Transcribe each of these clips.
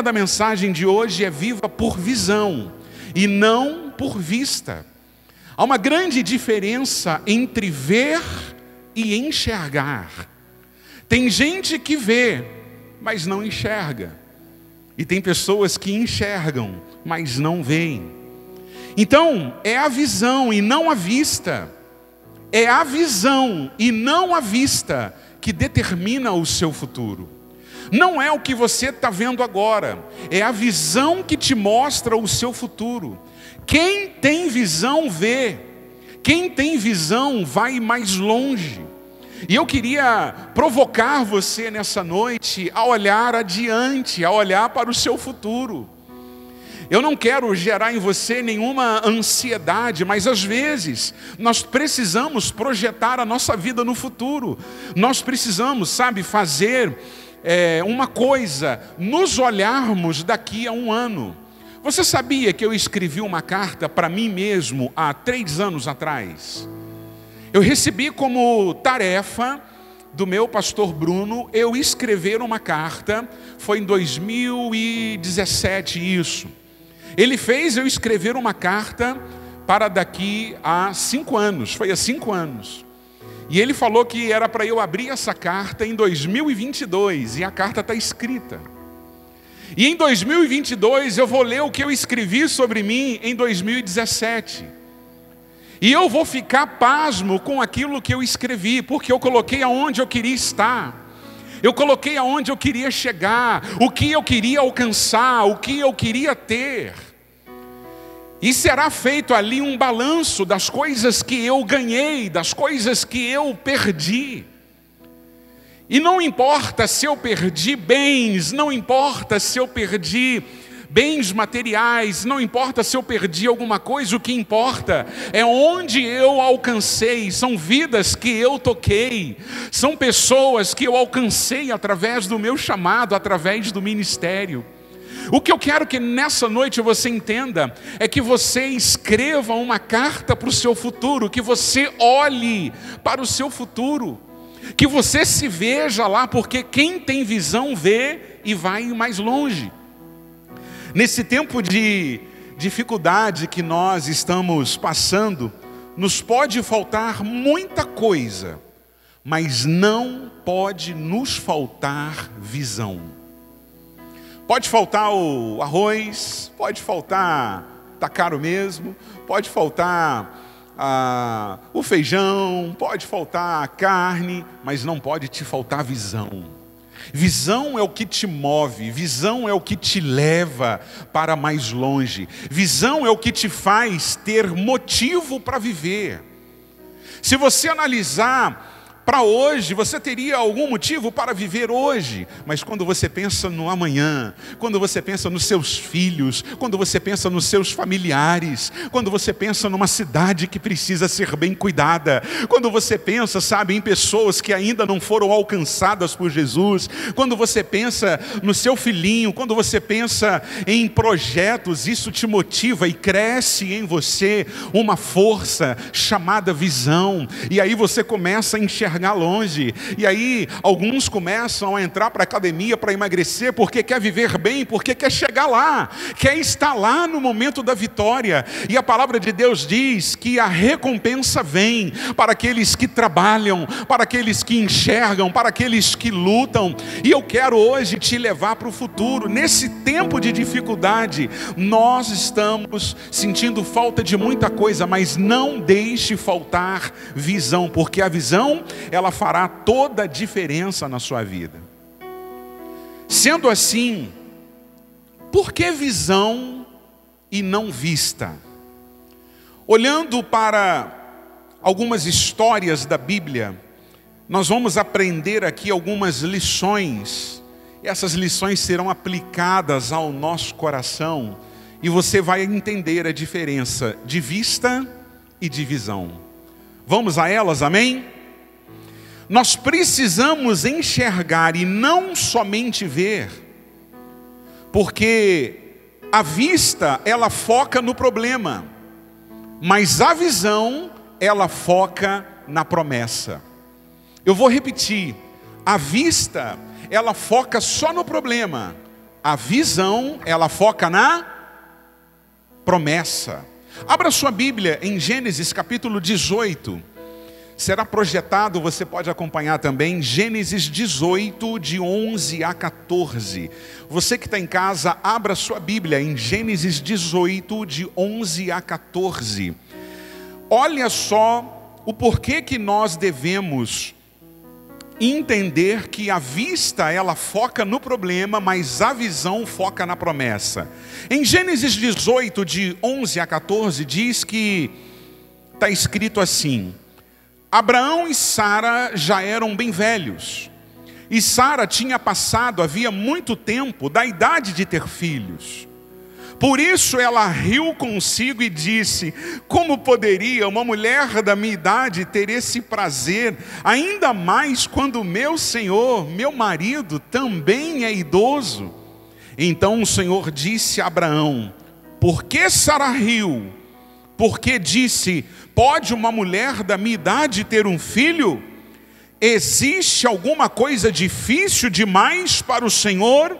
tema da mensagem de hoje é viva por visão e não por vista. Há uma grande diferença entre ver e enxergar. Tem gente que vê, mas não enxerga. E tem pessoas que enxergam, mas não veem. Então, é a visão e não a vista. É a visão e não a vista que determina o seu futuro. Não é o que você está vendo agora, é a visão que te mostra o seu futuro. Quem tem visão vê, quem tem visão vai mais longe. E eu queria provocar você nessa noite a olhar adiante, a olhar para o seu futuro. Eu não quero gerar em você nenhuma ansiedade, mas às vezes nós precisamos projetar a nossa vida no futuro. Nós precisamos, fazer uma coisa, nos olharmos daqui a um ano. Você sabia que eu escrevi uma carta para mim mesmo há 3 anos atrás? Eu recebi como tarefa do meu pastor Bruno, eu escrever uma carta, foi em 2017 isso. Ele fez eu escrever uma carta para daqui a 5 anos, foi há 5 anos. E ele falou que era para eu abrir essa carta em 2022, e a carta está escrita. E em 2022 eu vou ler o que eu escrevi sobre mim em 2017. E eu vou ficar pasmo com aquilo que eu escrevi, porque eu coloquei aonde eu queria estar. Eu coloquei aonde eu queria chegar, o que eu queria alcançar, o que eu queria ter. E será feito ali um balanço das coisas que eu ganhei, das coisas que eu perdi. E não importa se eu perdi bens, não importa se eu perdi bens materiais, não importa se eu perdi alguma coisa, o que importa é onde eu alcancei, são vidas que eu toquei, são pessoas que eu alcancei através do meu chamado, através do ministério. O que eu quero que nessa noite você entenda é que você escreva uma carta para o seu futuro, que você olhe para o seu futuro, que você se veja lá, porque quem tem visão vê e vai mais longe. Nesse tempo de dificuldade que nós estamos passando, nos pode faltar muita coisa, mas não pode nos faltar visão. Pode faltar o arroz, pode faltar, tá caro mesmo, pode faltar o feijão, pode faltar a carne, mas não pode te faltar visão. Visão é o que te move, visão é o que te leva para mais longe, visão é o que te faz ter motivo para viver. Se você analisar para hoje, você teria algum motivo para viver hoje, mas quando você pensa no amanhã, quando você pensa nos seus filhos, quando você pensa nos seus familiares, quando você pensa numa cidade que precisa ser bem cuidada, quando você pensa, em pessoas que ainda não foram alcançadas por Jesus, quando você pensa no seu filhinho, quando você pensa em projetos, isso te motiva e cresce em você uma força chamada visão, e aí você começa a enxergar longe, e aí alguns começam a entrar para a academia para emagrecer, porque quer viver bem, porque quer chegar lá, quer estar lá no momento da vitória, e a palavra de Deus diz que a recompensa vem para aqueles que trabalham, para aqueles que enxergam, para aqueles que lutam, e eu quero hoje te levar para o futuro. Nesse tempo de dificuldade, nós estamos sentindo falta de muita coisa, mas não deixe faltar visão, porque a visão ela fará toda a diferença na sua vida. Sendo assim, por que visão e não vista? Olhando para algumas histórias da Bíblia, nós vamos aprender aqui algumas lições. Essas lições serão aplicadas ao nosso coração e você vai entender a diferença de vista e de visão. Vamos a elas, amém? Nós precisamos enxergar e não somente ver, porque a vista, ela foca no problema, mas a visão, ela foca na promessa. Eu vou repetir, a vista, ela foca só no problema, A visão, ela foca na promessa. Abra sua Bíblia em Gênesis capítulo 18. Será projetado, você pode acompanhar também, Gênesis 18, de 11 a 14. Você que está em casa, abra sua Bíblia em Gênesis 18, de 11 a 14. Olha só o porquê que nós devemos entender que a vista, ela foca no problema, mas a visão foca na promessa. Em Gênesis 18, de 11 a 14, diz que, está escrito assim: Abraão e Sara já eram bem velhos, e Sara tinha passado, havia muito tempo, da idade de ter filhos. Por isso ela riu consigo e disse: como poderia uma mulher da minha idade ter esse prazer, ainda mais quando meu senhor, meu marido, também é idoso? Então o Senhor disse a Abraão: por que Sara riu? Porque disse: pode uma mulher da minha idade ter um filho? Existe alguma coisa difícil demais para o Senhor?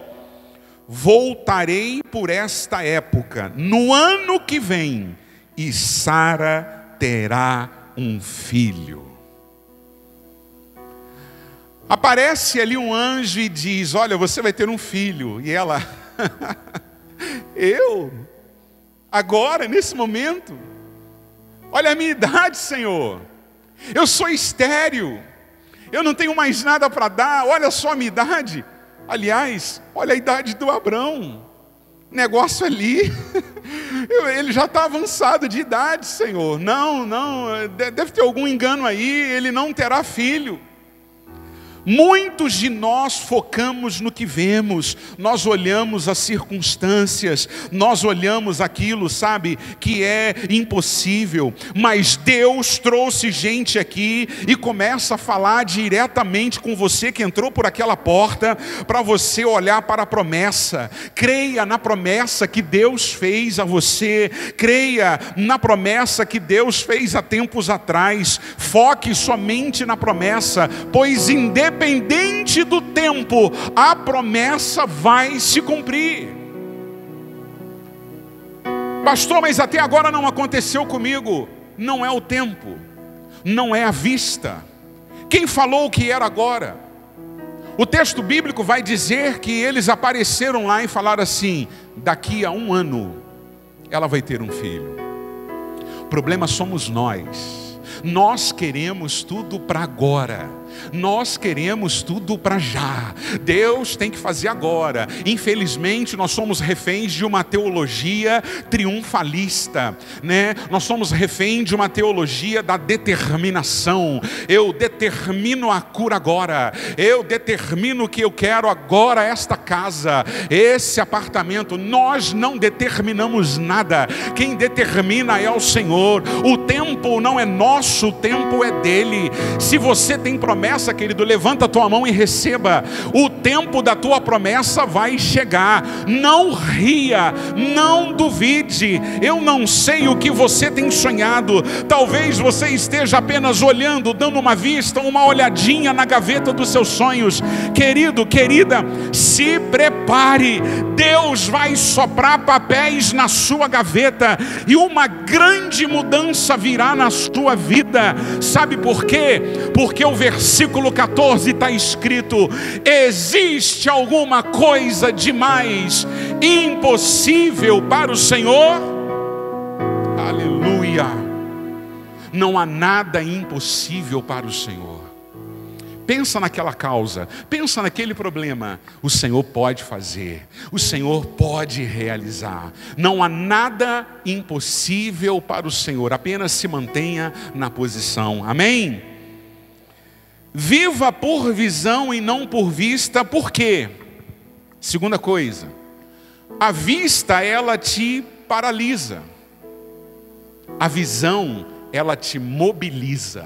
Voltarei por esta época, no ano que vem, e Sara terá um filho. Aparece ali um anjo e diz: olha, você vai ter um filho. E ela: eu? Agora, nesse momento? Olha a minha idade, Senhor. Eu sou estéril. Eu não tenho mais nada para dar. Olha só a minha idade. Aliás, olha a idade do Abrão. Negócio ali. Ele já está avançado de idade, Senhor. Não, deve ter algum engano aí. Ele não terá filho. Muitos de nós focamos no que vemos, nós olhamos as circunstâncias, nós olhamos aquilo, sabe, que é impossível, mas Deus trouxe gente aqui e começa a falar diretamente com você que entrou por aquela porta, para você olhar para a promessa. Creia na promessa que Deus fez a você, creia na promessa que Deus fez há tempos atrás, foque somente na promessa, pois independente do tempo, a promessa vai se cumprir. Pastor, mas até agora não aconteceu comigo. Não é o tempo, não é a vista. Quem falou que era agora? O texto bíblico vai dizer que eles apareceram lá e falaram assim: daqui a 1 ano ela vai ter um filho. O problema somos nós. Nós queremos tudo para agora. Nós queremos tudo para já. Deus tem que fazer agora. Infelizmente nós somos reféns de uma teologia triunfalista, né? Nós somos reféns de uma teologia da determinação. Eu determino a cura agora. Eu determino que eu quero agora esta casa, esse apartamento. Nós não determinamos nada. Quem determina é o Senhor. O tempo não é nosso, o tempo é dele. Se você tem promessa, querido, levanta a tua mão e receba. O tempo da tua promessa vai chegar. Não ria, não duvide. Eu não sei o que você tem sonhado. Talvez você esteja apenas olhando, dando uma vista, uma olhadinha na gaveta dos seus sonhos. Querido, querida, se prepare. Deus vai soprar papéis na sua gaveta e uma grande mudança virá na sua vida. Sabe por quê? Porque o versículo 14 está escrito: existe alguma coisa demais impossível para o Senhor? Aleluia! Não há nada impossível para o Senhor. Pensa naquela causa, pensa naquele problema. O Senhor pode fazer, o Senhor pode realizar. Não há nada impossível para o Senhor. Apenas se mantenha na posição. Amém? Viva por visão e não por vista. Por quê? Segunda coisa, a vista ela te paralisa. A visão ela te mobiliza.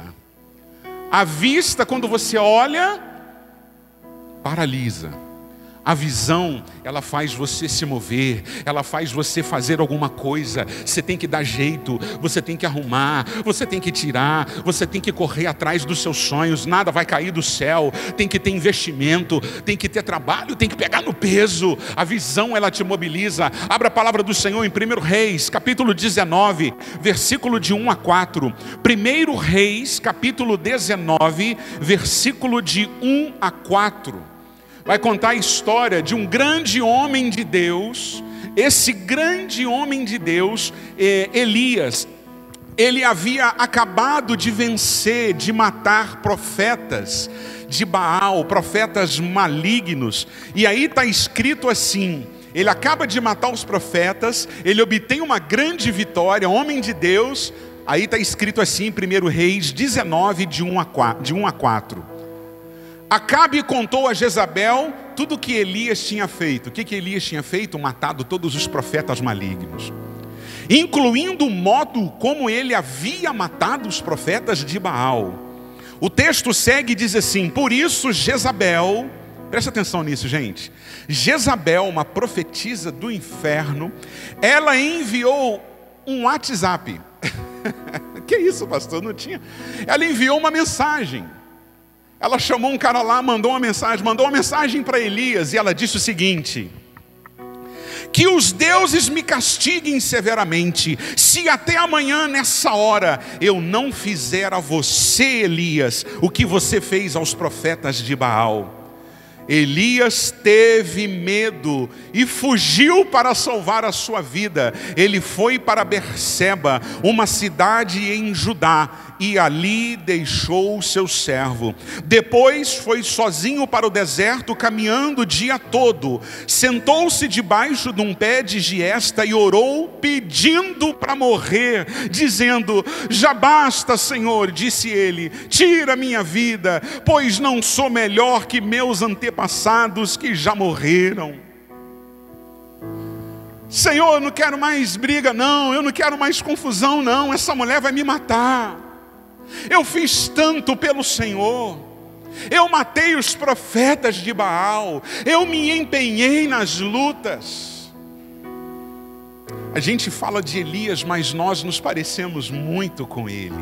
A vista, quando você olha, paralisa. A visão, ela faz você se mover, ela faz você fazer alguma coisa. Você tem que dar jeito, você tem que arrumar, você tem que tirar, você tem que correr atrás dos seus sonhos. Nada vai cair do céu, tem que ter investimento, tem que ter trabalho, tem que pegar no peso. A visão, ela te mobiliza. Abra a palavra do Senhor em 1 Reis, capítulo 19, versículo de 1 a 4. 1 Reis, capítulo 19, versículo de 1 a 4. Vai contar a história de um grande homem de Deus. Esse grande homem de Deus, Elias, ele havia acabado de vencer, de matar profetas de Baal, profetas malignos. E aí está escrito assim: ele acaba de matar os profetas, ele obtém uma grande vitória, homem de Deus. Aí está escrito assim em 1 Reis 19, de 1 a 4. Acabe contou a Jezabel tudo o que Elias tinha feito. O que Elias tinha feito? Matado todos os profetas malignos, incluindo o modo como ele havia matado os profetas de Baal. O texto segue e diz assim: por isso Jezabel, presta atenção nisso, gente. Jezabel, uma profetisa do inferno, ela enviou um WhatsApp. Que isso, pastor? Não tinha. Ela enviou uma mensagem. Ela chamou um cara lá, mandou uma mensagem para Elias, e ela disse o seguinte: que os deuses me castiguem severamente, se até amanhã nessa hora eu não fizer a você, Elias, o que você fez aos profetas de Baal. Elias teve medo e fugiu para salvar a sua vida. Ele foi para Berseba, uma cidade em Judá, e ali deixou o seu servo. Depois foi sozinho para o deserto, caminhando o dia todo. Sentou-se debaixo de um pé de giesta e orou, pedindo para morrer, dizendo: já basta, Senhor, disse ele, tira minha vida, pois não sou melhor que meus antepassados que já morreram. Senhor, eu não quero mais briga não, eu não quero mais confusão não, essa mulher vai me matar. Eu fiz tanto pelo Senhor, eu matei os profetas de Baal, eu me empenhei nas lutas. A gente fala de Elias, mas nós nos parecemos muito com ele.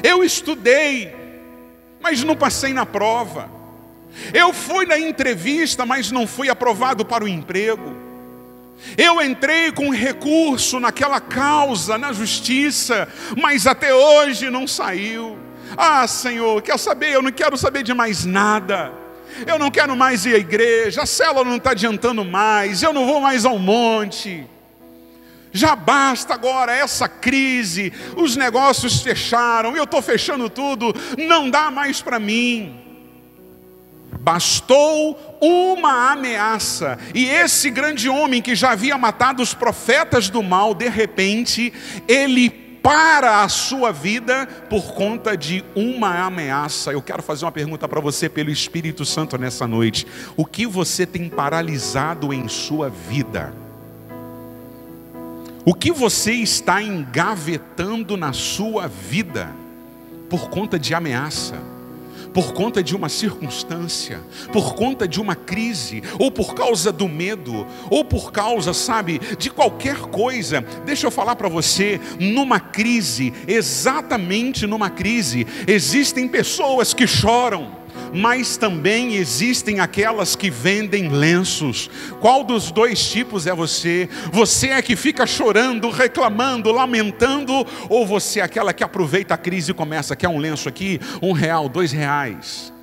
Eu estudei, mas não passei na prova. Eu fui na entrevista, mas não fui aprovado para o emprego. Eu entrei com recurso naquela causa, na justiça, mas até hoje não saiu. Ah, Senhor, quer saber? Eu não quero saber de mais nada. Eu não quero mais ir à igreja, a célula não está adiantando mais, eu não vou mais ao monte. Já basta agora essa crise, os negócios fecharam, eu estou fechando tudo, não dá mais para mim. Bastou uma ameaça, e esse grande homem que já havia matado os profetas do mal, de repente, ele para a sua vida por conta de uma ameaça. Eu quero fazer uma pergunta para você pelo Espírito Santo nessa noite: o que você tem paralisado em sua vida? O que você está engavetando na sua vida por conta de ameaça? Por conta de uma circunstância, por conta de uma crise, ou por causa do medo, ou por causa, sabe, de qualquer coisa. Deixa eu falar para você, numa crise, exatamente numa crise, existem pessoas que choram, mas também existem aquelas que vendem lenços. Qual dos dois tipos é você? Você é que fica chorando, reclamando, lamentando, ou você é aquela que aproveita a crise e começa: quer um lenço aqui? R$1, R$2.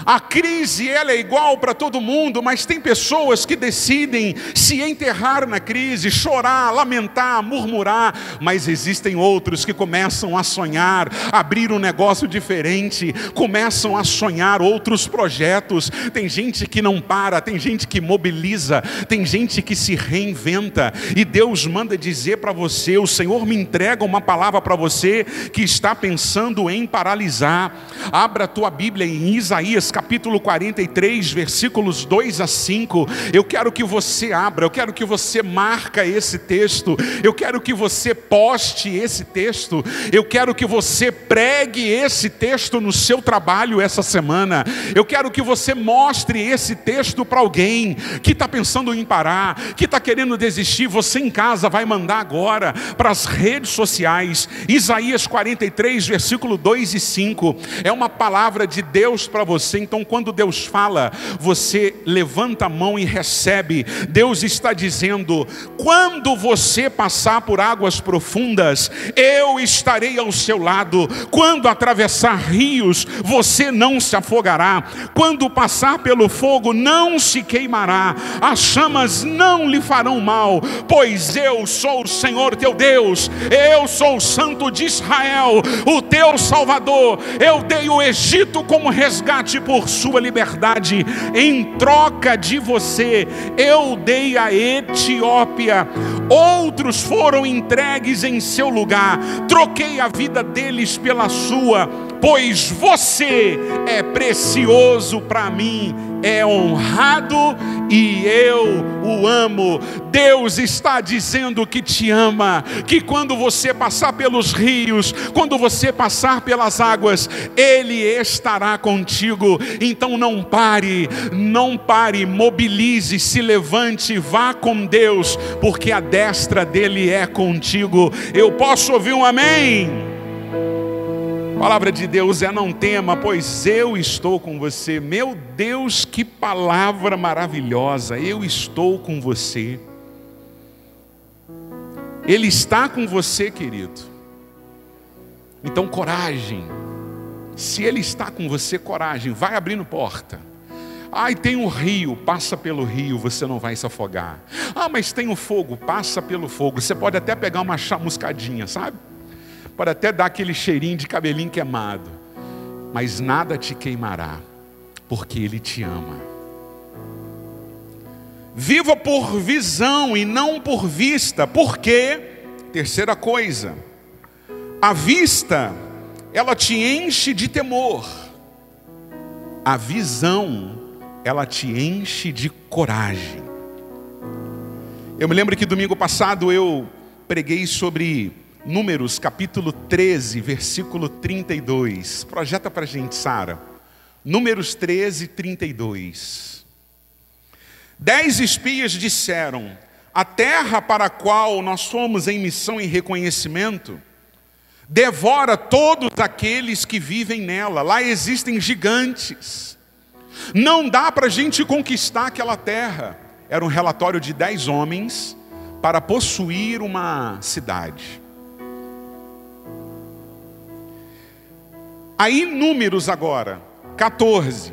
A crise, ela é igual para todo mundo, mas tem pessoas que decidem se enterrar na crise, chorar, lamentar, murmurar. Mas existem outros que começam a sonhar, abrir um negócio diferente, começam a sonhar outros projetos. Tem gente que não para, tem gente que mobiliza, tem gente que se reinventa. E Deus manda dizer para você, o Senhor me entrega uma palavra para você que está pensando em paralisar. Abra a tua Bíblia em Isaías Isaías capítulo 43, versículos 2 a 5. Eu quero que você abra, eu quero que você marque esse texto, eu quero que você poste esse texto, eu quero que você pregue esse texto no seu trabalho essa semana. Eu quero que você mostre esse texto para alguém que está pensando em parar, que está querendo desistir. Você em casa vai mandar agora para as redes sociais. Isaías 43, versículo 2 e 5. É uma palavra de Deus para você. Então quando Deus fala, você levanta a mão e recebe. Deus está dizendo: quando você passar por águas profundas, eu estarei ao seu lado. Quando atravessar rios, você não se afogará. Quando passar pelo fogo, não se queimará. As chamas não lhe farão mal, pois eu sou o Senhor teu Deus. Eu sou o Santo de Israel, o teu Salvador. Eu dei o Egito como resgate por sua liberdade. Em troca de você, eu dei a Etiópia. Outros foram entregues em seu lugar. Troquei a vida deles pela sua, pois você é precioso para mim, é honrado e eu o amo. Deus está dizendo que te ama, que quando você passar pelos rios, quando você passar pelas águas, Ele estará contigo. Então não pare, mobilize, se levante, vá com Deus, porque a destra dele é contigo. Eu posso ouvir um amém? A palavra de Deus é: não tema, pois eu estou com você. Meu Deus, que palavra maravilhosa! Eu estou com você. Ele está com você, querido. Então coragem. Se Ele está com você, coragem. Vai abrindo porta. Ai, tem um rio, passa pelo rio, você não vai se afogar. Ah, mas tem um fogo, passa pelo fogo. Você pode até pegar uma chamuscadinha, sabe? Pode até dar aquele cheirinho de cabelinho queimado, mas nada te queimará, porque Ele te ama. Viva por visão e não por vista. Por quê? Terceira coisa, a vista, ela te enche de temor. A visão, ela te enche de coragem. Eu me lembro que domingo passado eu preguei sobre Números capítulo 13, versículo 32. Projeta para a gente, Sara. Números 13, 32. 10 espias disseram: a terra para a qual nós fomos em missão e reconhecimento devora todos aqueles que vivem nela. Lá existem gigantes. Não dá para a gente conquistar aquela terra. Era um relatório de 10 homens para possuir uma cidade. Aí Números agora, 14,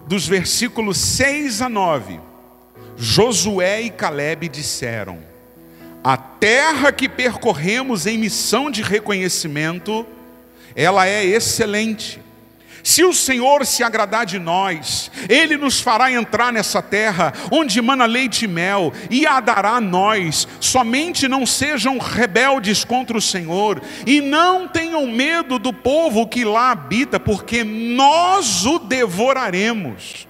dos versículos 6 a 9, Josué e Calebe disseram: a terra que percorremos em missão de reconhecimento, ela é excelente. Se o Senhor se agradar de nós, Ele nos fará entrar nessa terra, onde mana leite e mel, e a dará a nós. Somente não sejam rebeldes contra o Senhor, e não tenham medo do povo que lá habita, porque nós o devoraremos.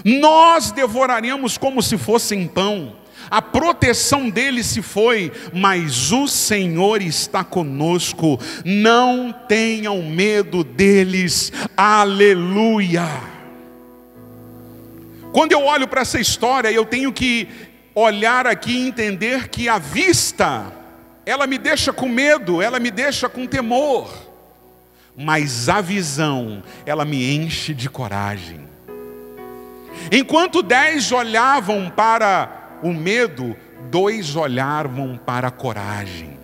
Nós devoraremos como se fossem pão. A proteção dele se foi, mas o Senhor está conosco. Não tenham medo deles. Aleluia. Quando eu olho para essa história, eu tenho que olhar aqui e entender que a vista, ela me deixa com medo, ela me deixa com temor. Mas a visão, ela me enche de coragem. Enquanto 10 olhavam para o medo, 2 olhavam para a coragem.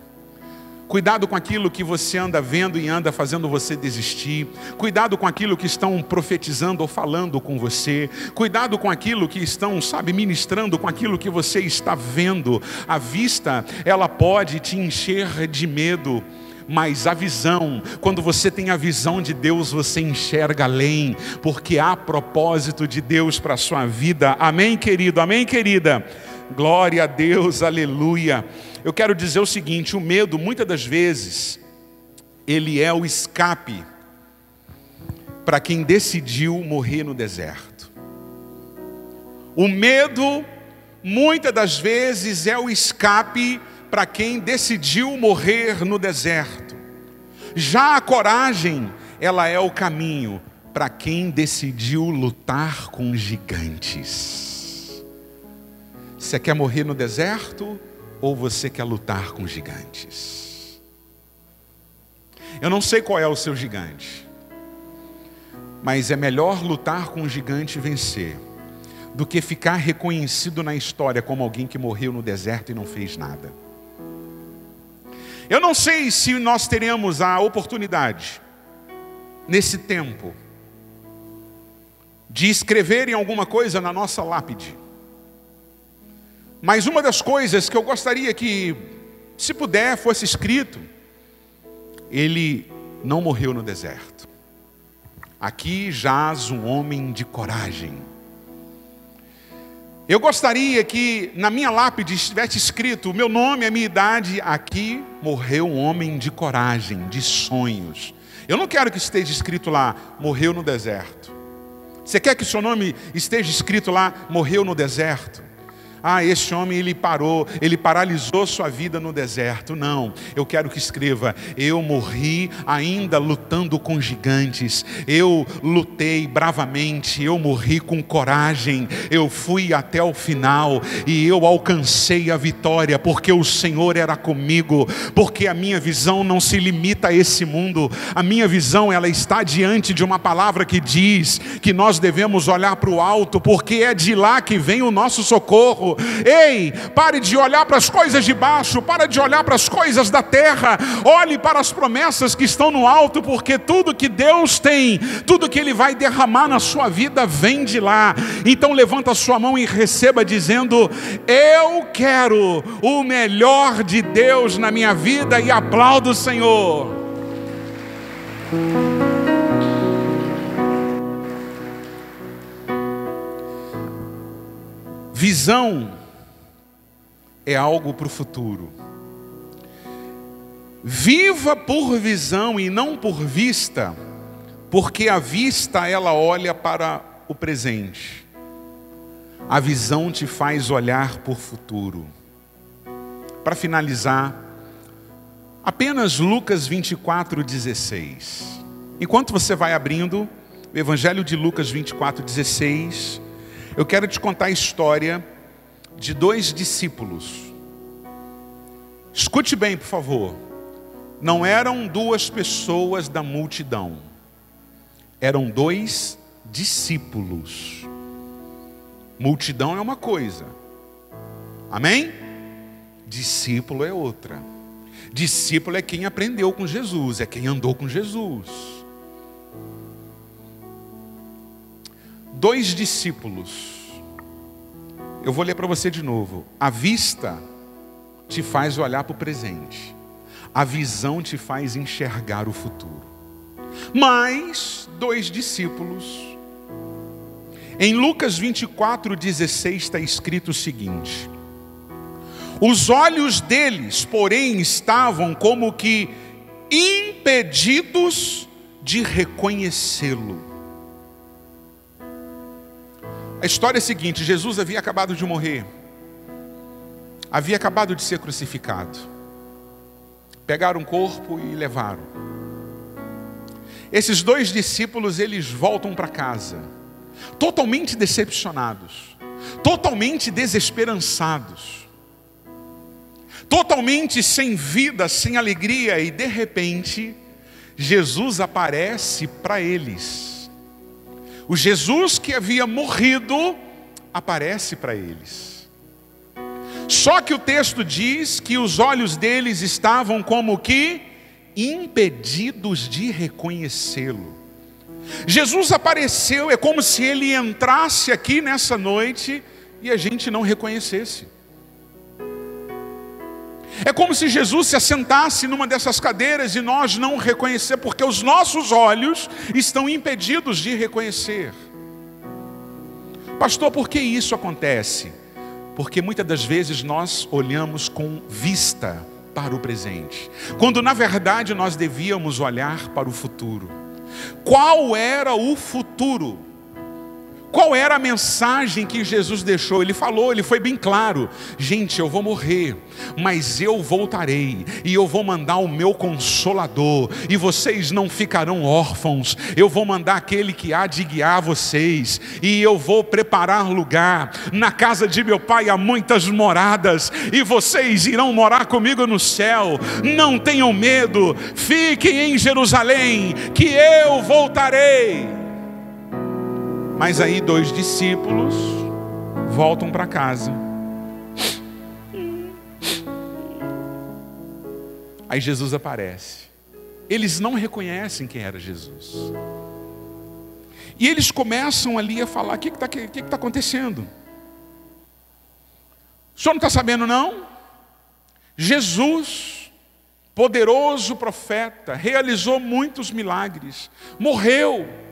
Cuidado com aquilo que você anda vendo e anda fazendo você desistir. Cuidado com aquilo que estão profetizando ou falando com você. Cuidado com aquilo que estão, ministrando com aquilo que você está vendo. A vista, ela pode te encher de medo. Mas a visão, quando você tem a visão de Deus, você enxerga além, porque há propósito de Deus para a sua vida. Amém, querido? Amém, querida? Glória a Deus, aleluia. Eu quero dizer o seguinte: o medo, muitas das vezes, ele é o escape para quem decidiu morrer no deserto. O medo, muitas das vezes, é o escape para quem decidiu morrer no deserto. Já a coragem, ela é o caminho para quem decidiu lutar com gigantes. Você quer morrer no deserto ou você quer lutar com gigantes? Eu não sei qual é o seu gigante, mas é melhor lutar com o gigante e vencer do que ficar reconhecido na história como alguém que morreu no deserto e não fez nada. Eu não sei se nós teremos a oportunidade, nesse tempo, de escrever em alguma coisa na nossa lápide. Mas uma das coisas que eu gostaria que, se puder, fosse escrito: ele não morreu no deserto. Aqui jaz um homem de coragem. Eu gostaria que na minha lápide estivesse escrito o meu nome, a minha idade. Aqui morreu um homem de coragem, de sonhos. Eu não quero que esteja escrito lá, morreu no deserto. Você quer que o seu nome esteja escrito lá, morreu no deserto? Ah, esse homem ele paralisou sua vida no deserto. Não, eu quero que escreva: eu morri ainda lutando com gigantes. Eu lutei bravamente, eu morri com coragem. Eu fui até o final e eu alcancei a vitória, porque o Senhor era comigo. Porque a minha visão não se limita a esse mundo. A minha visão, ela está diante de uma palavra que diz que nós devemos olhar para o alto, porque é de lá que vem o nosso socorro. Ei, pare de olhar para as coisas de baixo, pare de olhar para as coisas da terra, olhe para as promessas que estão no alto, porque tudo que Deus tem, tudo que Ele vai derramar na sua vida vem de lá. Então levanta a sua mão e receba dizendo: eu quero o melhor de Deus na minha vida, e aplaudo o Senhor. Visão é algo para o futuro. Viva por visão e não por vista, porque a vista, ela olha para o presente. A visão te faz olhar por futuro. Para finalizar, apenas Lucas 24:16. Enquanto você vai abrindo o Evangelho de Lucas 24:16, eu quero te contar a história de 2 discípulos. Escute bem, por favor. Não eram 2 pessoas da multidão. Eram 2 discípulos. Multidão é uma coisa. Amém? Discípulo é outra. Discípulo é quem aprendeu com Jesus, é quem andou com Jesus. 2 discípulos. Eu vou ler para você de novo. A vista te faz olhar para o presente. A visão te faz enxergar o futuro. Mas 2 discípulos. Em Lucas 24:16 está escrito o seguinte: os olhos deles, porém, estavam como que impedidos de reconhecê-lo. A história é a seguinte: Jesus havia acabado de morrer, havia acabado de ser crucificado. Pegaram o corpo e levaram. Esses 2 discípulos, eles voltam para casa, totalmente decepcionados, totalmente desesperançados, totalmente sem vida, sem alegria. E de repente, Jesus aparece para eles. O Jesus que havia morrido aparece para eles. Só que o texto diz que os olhos deles estavam como que impedidos de reconhecê-lo. Jesus apareceu, é como se ele entrasse aqui nessa noite e a gente não reconhecesse. É como se Jesus se assentasse numa dessas cadeiras e nós não reconhecer, porque os nossos olhos estão impedidos de reconhecer. Pastor, por que isso acontece? Porque muitas das vezes nós olhamos com vista para o presente, quando na verdade nós devíamos olhar para o futuro. Qual era o futuro? Qual era a mensagem que Jesus deixou? Ele falou, ele foi bem claro: gente, eu vou morrer, mas eu voltarei, e eu vou mandar o meu Consolador, e vocês não ficarão órfãos. Eu vou mandar aquele que há de guiar vocês, e eu vou preparar lugar. Na casa de meu Pai há muitas moradas, e vocês irão morar comigo no céu. Não tenham medo, fiquem em Jerusalém, que eu voltarei. Mas aí 2 discípulos voltam para casa. Aí Jesus aparece. Eles não reconhecem quem era Jesus. E eles começam ali a falar: o que está acontecendo? O senhor não está sabendo, não? Jesus, poderoso profeta, realizou muitos milagres, morreu.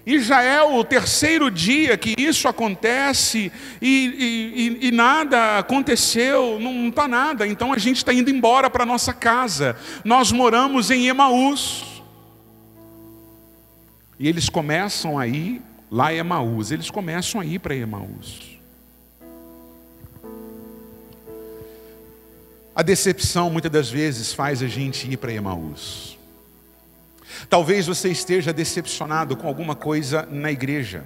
E já é o 3º dia que isso acontece e nada aconteceu, não está nada. Então a gente está indo embora para nossa casa. Nós moramos em Emaús. E eles começam a ir, lá em Emaús, eles começam a ir para Emaús. A decepção muitas das vezes faz a gente ir para Emaús. Talvez você esteja decepcionado com alguma coisa na igreja.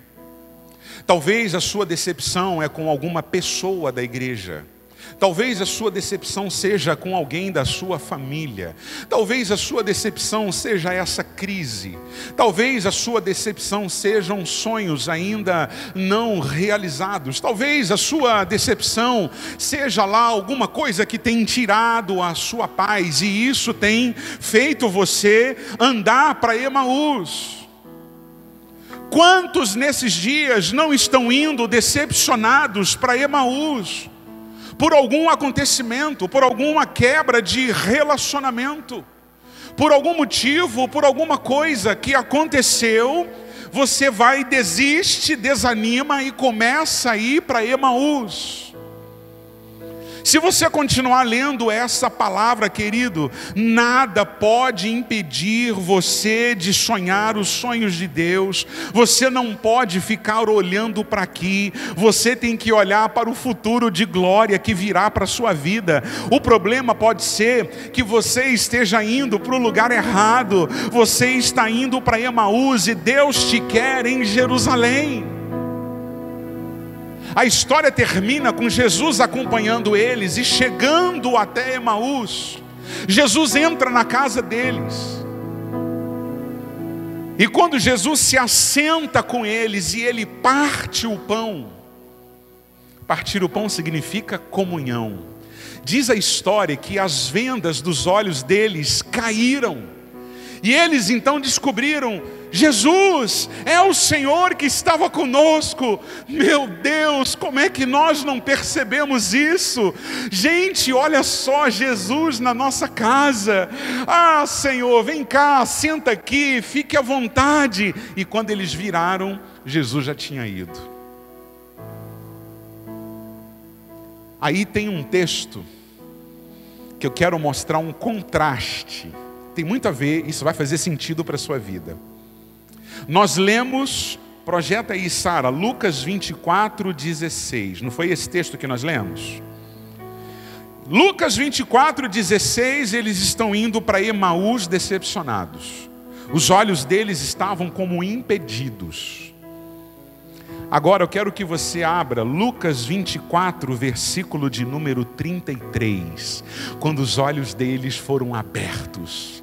Talvez a sua decepção é com alguma pessoa da igreja. Talvez a sua decepção seja com alguém da sua família. Talvez a sua decepção seja essa crise. Talvez a sua decepção sejam sonhos ainda não realizados. Talvez a sua decepção seja lá alguma coisa que tem tirado a sua paz, e isso tem feito você andar para Emaús. Quantos nesses dias não estão indo decepcionados para Emaús? Por algum acontecimento, por alguma quebra de relacionamento, por algum motivo, por alguma coisa que aconteceu, você vai, desiste, desanima e começa a ir para Emaús. Se você continuar lendo essa palavra, querido, nada pode impedir você de sonhar os sonhos de Deus. Você não pode ficar olhando para aqui. Você tem que olhar para o futuro de glória que virá para a sua vida. O problema pode ser que você esteja indo para o lugar errado. Você está indo para Emaús e Deus te quer em Jerusalém. A história termina com Jesus acompanhando eles e chegando até Emaús. Jesus entra na casa deles. E quando Jesus se assenta com eles e ele parte o pão. Partir o pão significa comunhão. Diz a história que as vendas dos olhos deles caíram. E eles então descobriram: Jesus é o Senhor que estava conosco. Meu Deus, como é que nós não percebemos isso? Gente, olha só, Jesus na nossa casa. Ah, Senhor, vem cá, senta aqui, fique à vontade. E quando eles viraram, Jesus já tinha ido. Aí tem um texto que eu quero mostrar um contraste. Tem muito a ver, isso vai fazer sentido para a sua vida. Nós lemos, projeta aí, Sara, Lucas 24:16. Não foi esse texto que nós lemos? Lucas 24:16, eles estão indo para Emaús decepcionados. Os olhos deles estavam como impedidos. Agora eu quero que você abra Lucas 24, versículo de número 33. Quando os olhos deles foram abertos.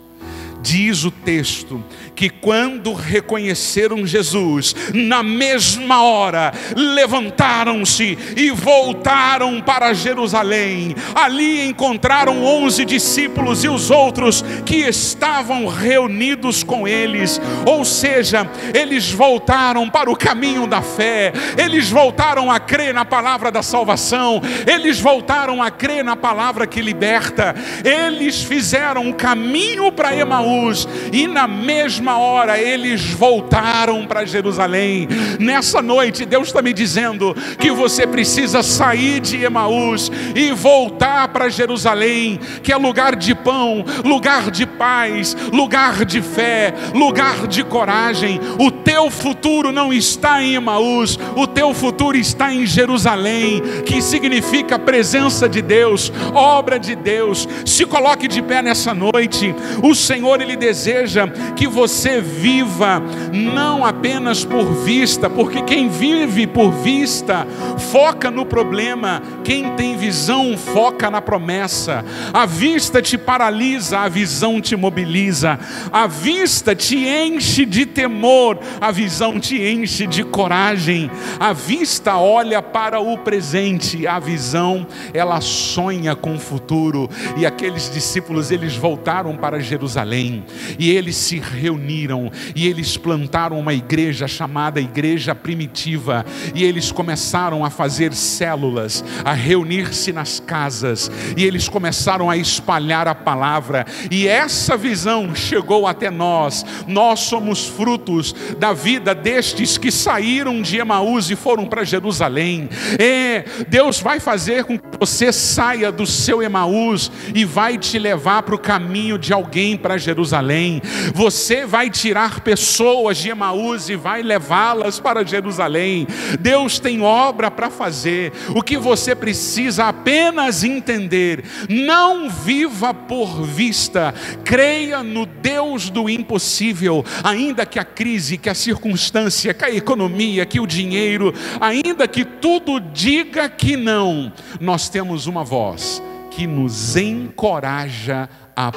Diz o texto que quando reconheceram Jesus, na mesma hora, levantaram-se e voltaram para Jerusalém. Ali encontraram 11 discípulos e os outros que estavam reunidos com eles. Ou seja, eles voltaram para o caminho da fé. Eles voltaram a crer na palavra da salvação. Eles voltaram a crer na palavra que liberta. Eles fizeram um caminho para Emaús. Emaús, e na mesma hora eles voltaram para Jerusalém. Nessa noite Deus está me dizendo que você precisa sair de Emaús e voltar para Jerusalém, que é lugar de pão, lugar de paz, lugar de fé, lugar de coragem. O teu futuro não está em Emaús, o teu futuro está em Jerusalém, que significa presença de Deus, obra de Deus. Se coloque de pé nessa noite. O Senhor, Ele deseja que você viva não apenas por vista, porque quem vive por vista foca no problema, quem tem visão foca na promessa. A vista te paralisa, a visão te mobiliza. A vista te enche de temor, a visão te enche de coragem. A vista olha para o presente, a visão ela sonha com o futuro. E aqueles discípulos, eles voltaram para Jerusalém e eles se reuniram e eles plantaram uma igreja chamada Igreja Primitiva, e eles começaram a fazer células, a reunir-se nas casas, e eles começaram a espalhar a palavra. E essa visão chegou até nós. Nós somos frutos da vida destes que saíram de Emaús e foram para Jerusalém. Deus vai fazer com que você saia do seu Emaús e vai te levar para o caminho de alguém para Jerusalém. Você vai tirar pessoas de Emaús e vai levá-las para Jerusalém. Deus tem obra para fazer. O que você precisa apenas entender: não viva por vista, creia no Deus do impossível. Ainda que a crise, que a circunstância, que a economia, que o dinheiro, ainda que tudo diga que não, nós temos uma voz que nos encoraja a